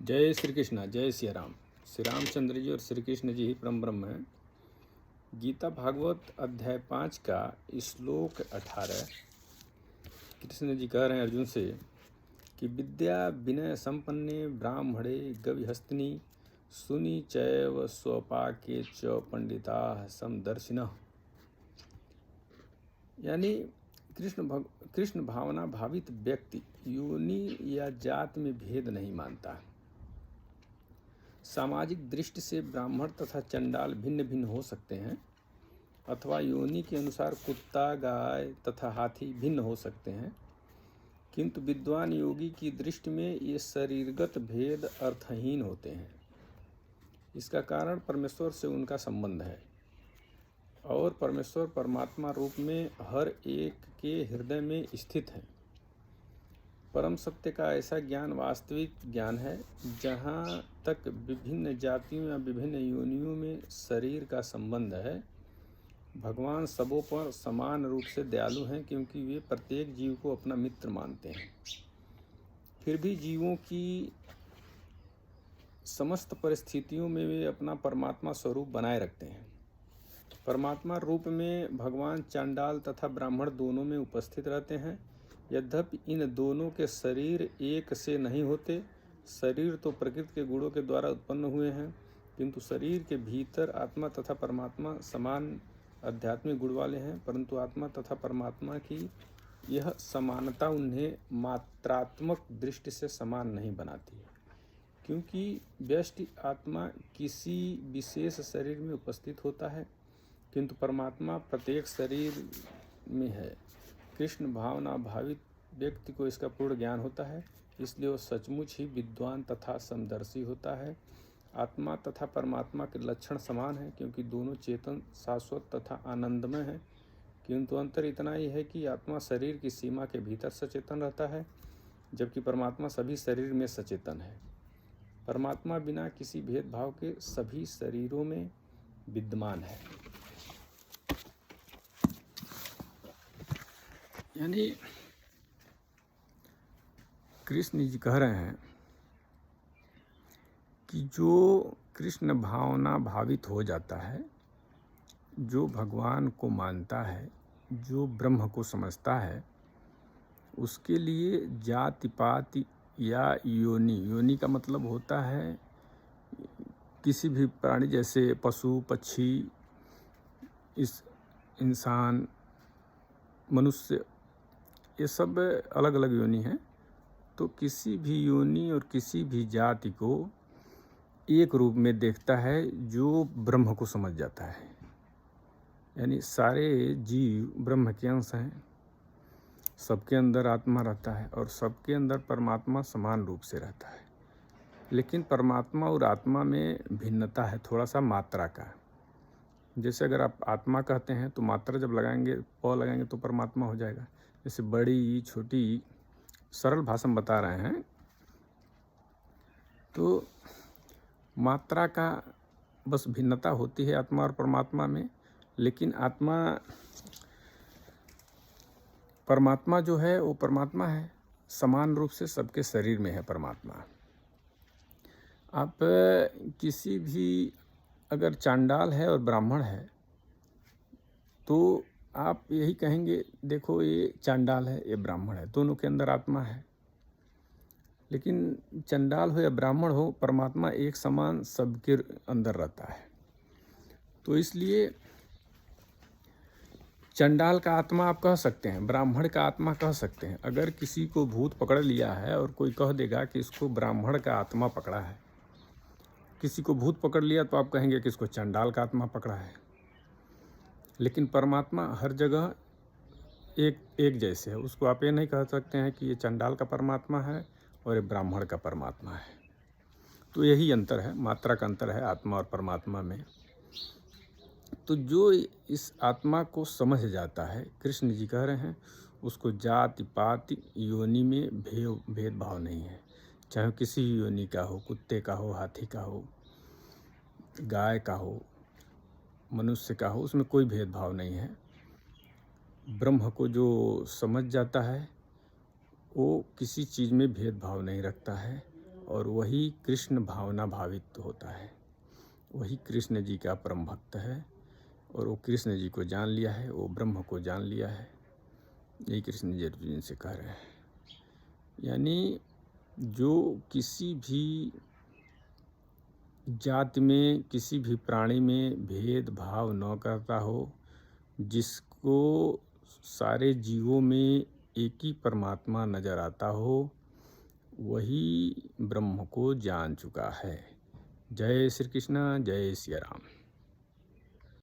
जय श्री कृष्ण, जय सिया राम। श्री रामचंद्र जी और श्री कृष्ण जी ही परम ब्रह्म हैं। गीता भागवत अध्याय 5 का श्लोक 18 कृष्ण जी कह रहे हैं अर्जुन से कि विद्या विनय संपन्ने ब्राह्मणे गविहस्तिनि सुनि चैव स्वपाके च पंडिता समदर्शिनः। यानी कृष्ण भावना भावित व्यक्ति योनि या जात में भेद नहीं मानता। सामाजिक दृष्टि से ब्राह्मण तथा चंडाल भिन्न भिन्न हो सकते हैं, अथवा योनि के अनुसार कुत्ता, गाय तथा हाथी भिन्न हो सकते हैं, किंतु विद्वान योगी की दृष्टि में ये शरीरगत भेद अर्थहीन होते हैं। इसका कारण परमेश्वर से उनका संबंध है और परमेश्वर परमात्मा रूप में हर एक के हृदय में स्थित है। परम सत्य का ऐसा ज्ञान वास्तविक ज्ञान है जहाँ तक विभिन्न जातियों या विभिन्न योनियों में शरीर का संबंध है। भगवान सबों पर समान रूप से दयालु हैं, क्योंकि वे प्रत्येक जीव को अपना मित्र मानते हैं। फिर भी जीवों की समस्त परिस्थितियों में वे अपना परमात्मा स्वरूप बनाए रखते हैं। परमात्मा रूप में भगवान चांडाल तथा ब्राह्मण दोनों में उपस्थित रहते हैं। यद्यपि इन दोनों के शरीर एक से नहीं होते। शरीर तो प्रकृति के गुणों के द्वारा उत्पन्न हुए हैं, किंतु शरीर के भीतर आत्मा तथा परमात्मा समान आध्यात्मिक गुण वाले हैं। परंतु आत्मा तथा परमात्मा की यह समानता उन्हें मात्रात्मक दृष्टि से समान नहीं बनाती है, क्योंकि व्यष्टि आत्मा किसी विशेष शरीर में उपस्थित होता है, किंतु परमात्मा प्रत्येक शरीर में है। कृष्ण भावना भावित व्यक्ति को इसका पूर्ण ज्ञान होता है, इसलिए वह सचमुच ही विद्वान तथा समदर्शी होता है। आत्मा तथा परमात्मा के लक्षण समान हैं, क्योंकि दोनों चेतन, शाश्वत तथा आनंदमय हैं, किंतु अंतर इतना ही है कि आत्मा शरीर की सीमा के भीतर सचेतन रहता है, जबकि परमात्मा सभी शरीर में सचेतन है। परमात्मा बिना किसी भेदभाव के सभी शरीरों में विद्यमान है। यानी कृष्ण जी कह रहे हैं कि जो कृष्ण भावना भावित हो जाता है, जो भगवान को मानता है, जो ब्रह्म को समझता है, उसके लिए जाति पाति या योनि का मतलब होता है किसी भी प्राणी, जैसे पशु, पक्षी, इस इंसान, मनुष्य, ये सब अलग अलग योनि हैं। तो किसी भी योनि और किसी भी जाति को एक रूप में देखता है जो ब्रह्म को समझ जाता है। यानी सारे जीव ब्रह्म के अंश हैं, सबके अंदर आत्मा रहता है और सबके अंदर परमात्मा समान रूप से रहता है। लेकिन परमात्मा और आत्मा में भिन्नता है, थोड़ा सा मात्रा का। जैसे अगर आप आत्मा कहते हैं तो मात्रा जब लगाएंगे, प लगाएंगे तो परमात्मा हो जाएगा। जैसे बड़ी, छोटी, सरल भाषा में बता रहे हैं। तो मात्रा का बस भिन्नता होती है आत्मा और परमात्मा में, लेकिन परमात्मा जो है वो परमात्मा है, समान रूप से सबके शरीर में है परमात्मा। आप किसी भी, अगर चांडाल है और ब्राह्मण है तो आप यही कहेंगे, देखो ये चांडाल है, ये ब्राह्मण है, दोनों के अंदर आत्मा है। लेकिन चंडाल हो या ब्राह्मण हो, परमात्मा एक समान सबके अंदर रहता है। तो इसलिए चंडाल का आत्मा आप कह सकते हैं, ब्राह्मण का आत्मा कह सकते हैं। अगर किसी को भूत पकड़ लिया है और कोई कह देगा कि इसको ब्राह्मण का आत्मा पकड़ा है, किसी को भूत पकड़ लिया तो आप कहेंगे कि इसको चंडाल का आत्मा पकड़ा है। लेकिन परमात्मा हर जगह एक जैसे है, उसको आप ये नहीं कह सकते हैं कि ये चंडाल का परमात्मा है और ये ब्राह्मण का परमात्मा है। तो यही अंतर है, मात्रा का अंतर है आत्मा और परमात्मा में। तो जो इस आत्मा को समझ जाता है, कृष्ण जी कह रहे हैं, उसको जाति पाति योनि में भेदभाव नहीं है। चाहे किसी योनि का हो, कुत्ते का हो, हाथी का हो, गाय का हो, मनुष्य का हो, उसमें कोई भेदभाव नहीं है। ब्रह्म को जो समझ जाता है वो किसी चीज़ में भेदभाव नहीं रखता है और वही कृष्ण भावना भावित होता है, वही कृष्ण जी का परम भक्त है और वो कृष्ण जी को जान लिया है, वो ब्रह्म को जान लिया है। यही कृष्ण जी अर्जुन से कह रहे हैं। यानी जो किसी भी जाति में, किसी भी प्राणी में भेदभाव न करता हो, जिसको सारे जीवों में एक ही परमात्मा नजर आता हो, वही ब्रह्म को जान चुका है। जय श्री कृष्ण, जय सिया राम।